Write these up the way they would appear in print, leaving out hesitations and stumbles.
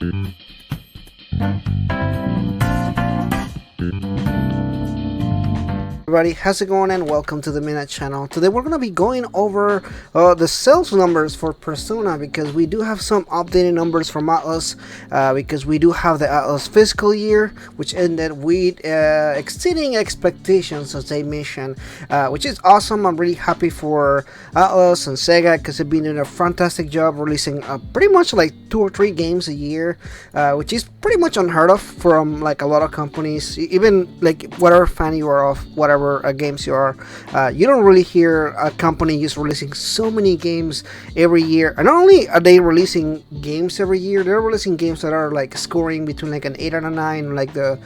Everybody, how's it going, and welcome to the Minute Channel. Today we're going to be going over the sales numbers for Persona, because we do have some updated numbers from Atlas, because we do have the Atlas fiscal year, which ended with exceeding expectations, as they mentioned, which is awesome. I'm really happy for Atlas and Sega, because they've been doing a fantastic job releasing pretty much like 2 or 3 games a year, which is pretty much unheard of from like a lot of companies. Even like whatever fan you are of whatever games you are, you don't really hear a company just releasing so many games every year. And not only are they releasing games every year, they're releasing games that are like scoring between like an 8 and a 9, like the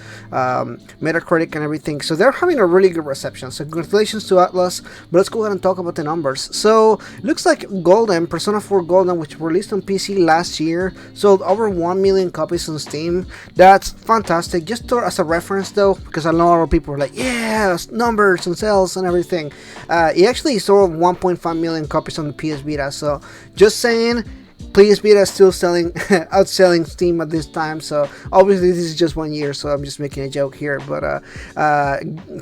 Metacritic and everything. So they're having a really good reception. So congratulations to Atlas. But let's go ahead and talk about the numbers. So looks like Golden, Persona 4 Golden, which released on PC last year, sold over 1 million copies on Steam. That's fantastic. Just as a reference though, because I know a lot of people are like, yeah, numbers and sales and everything. It actually sold 1.5 million copies on the PS Vita. So just saying, PS Vita is still selling, outselling Steam at this time. So obviously this is just 1 year, so I'm just making a joke here. But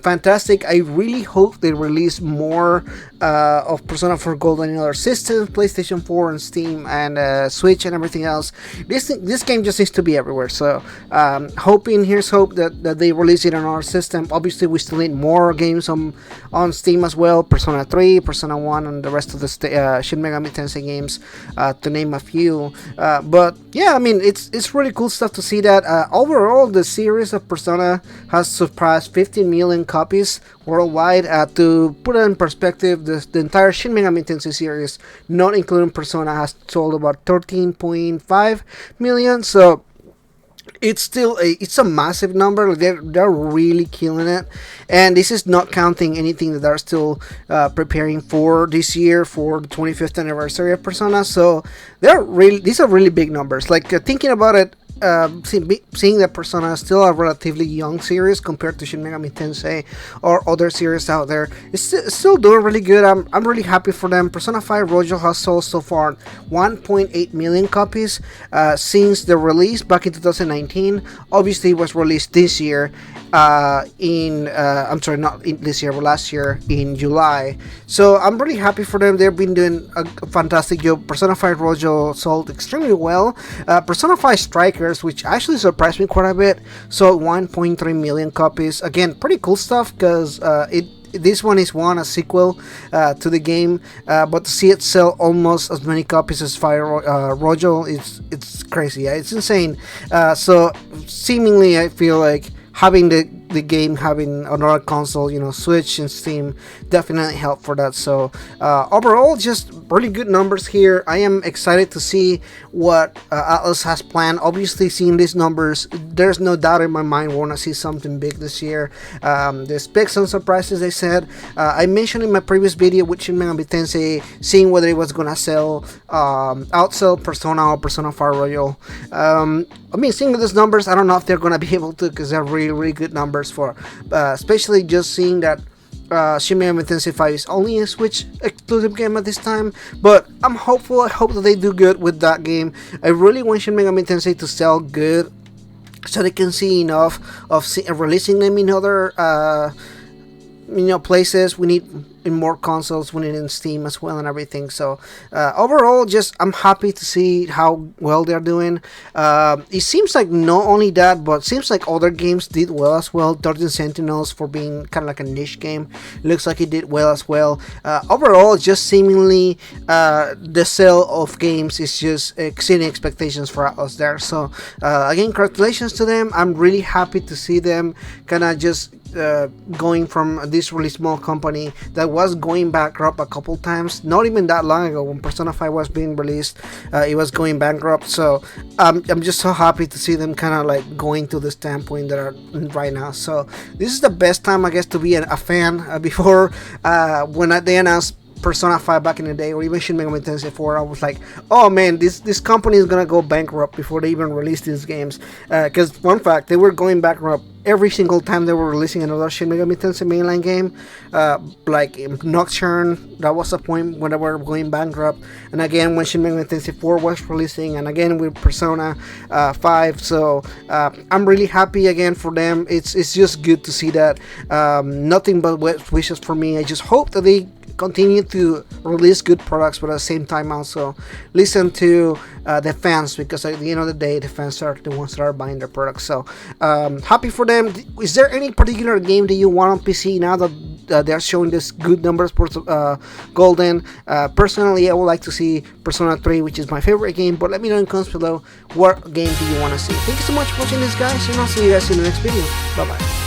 fantastic. I really hope they release more of Persona 4 Golden in other systems, PlayStation 4 and Steam and Switch and everything else. This game just needs to be everywhere. So here's hope that they release it on our system. Obviously we still need more games on Steam as well. Persona 3, Persona 1, and the rest of the Shin Megami Tensei games, to name a few. But yeah, I mean, it's really cool stuff to see that. Overall, the series of Persona has surpassed 15 million copies worldwide. To put it in perspective, the entire Shin Megami Tensei series, not including Persona, has sold about 13.5 million. So it's still it's a massive number. They're really killing it, and this is not counting anything that they're still preparing for this year for the 25th anniversary of Persona. So these are really big numbers. Like thinking about it, seeing that Persona is still a relatively young series compared to Shin Megami Tensei or other series out there, it's still doing really good. I'm really happy for them. Persona 5 Royal has sold so far 1.8 million copies since the release back in 2019. Obviously it was released this year I'm sorry, not in this year, but last year in July. So I'm really happy for them. They've been doing a fantastic job. Persona 5 Royal sold extremely well. Persona 5 Strikers, which actually surprised me quite a bit, sold 1.3 million copies. Again, pretty cool stuff, because this one is a sequel to the game, but to see it sell almost as many copies as Fire Royal, it's crazy. Yeah, it's insane. So seemingly, I feel like having the game having another console, Switch and Steam, definitely helped for that. So overall, just really good numbers here. I am excited to see what Atlas has planned. Obviously, seeing these numbers, there's no doubt in my mind we want to see something big this year. The specs and surprises, they said. I mentioned in my previous video with Shin Megami Tensei, seeing whether it was gonna outsell Persona or Persona 5 Royal. I mean, seeing these numbers, I don't know if they're gonna be able to, because they're really, really good numbers for, especially just seeing that Shin Megami Tensei 5 is only a Switch exclusive game at this time. But I'm hopeful. I hope that they do good with that game. I really want Shin Megami Tensei to sell good, so they can see enough of releasing them in other places. We need in more consoles, we need in Steam as well and everything. So overall, just I'm happy to see how well they're doing. It seems like not only that, but seems like other games did well as well. 13 Sentinels, for being kind of like a niche game, looks like it did well as well. Overall, just seemingly the sale of games is just exceeding expectations for us there. So again, congratulations to them. I'm really happy to see them kind of just going from this really small company that was going bankrupt a couple times, not even that long ago when Persona 5 was being released. It was going bankrupt. So I'm just so happy to see them kind of like going to the standpoint that are right now. So this is the best time, I guess, to be a fan. Before when they announced Persona 5 back in the day, or even Shin Megami Tensei 4, I was like, oh man, this company is gonna go bankrupt before they even release these games. Because one fact, they were going bankrupt every single time they were releasing another Shin Megami Tensei mainline game. Like Nocturne, that was a point when they were going bankrupt, and again when Shin Megami Tensei 4 was releasing, and again with Persona 5. So I'm really happy again for them. It's just good to see that. Nothing but wishes for me. I just hope that they continue to release good products, but at the same time also listen to the fans, because at the end of the day the fans are the ones that are buying their products. So happy for them. Is there any particular game that you want on PC now that they're showing this good numbers for Golden? Personally, I would like to see Persona 3, which is my favorite game, but let me know in the comments below what game do you want to see. Thank you so much for watching this, guys, and I'll see you guys in the next video. Bye bye.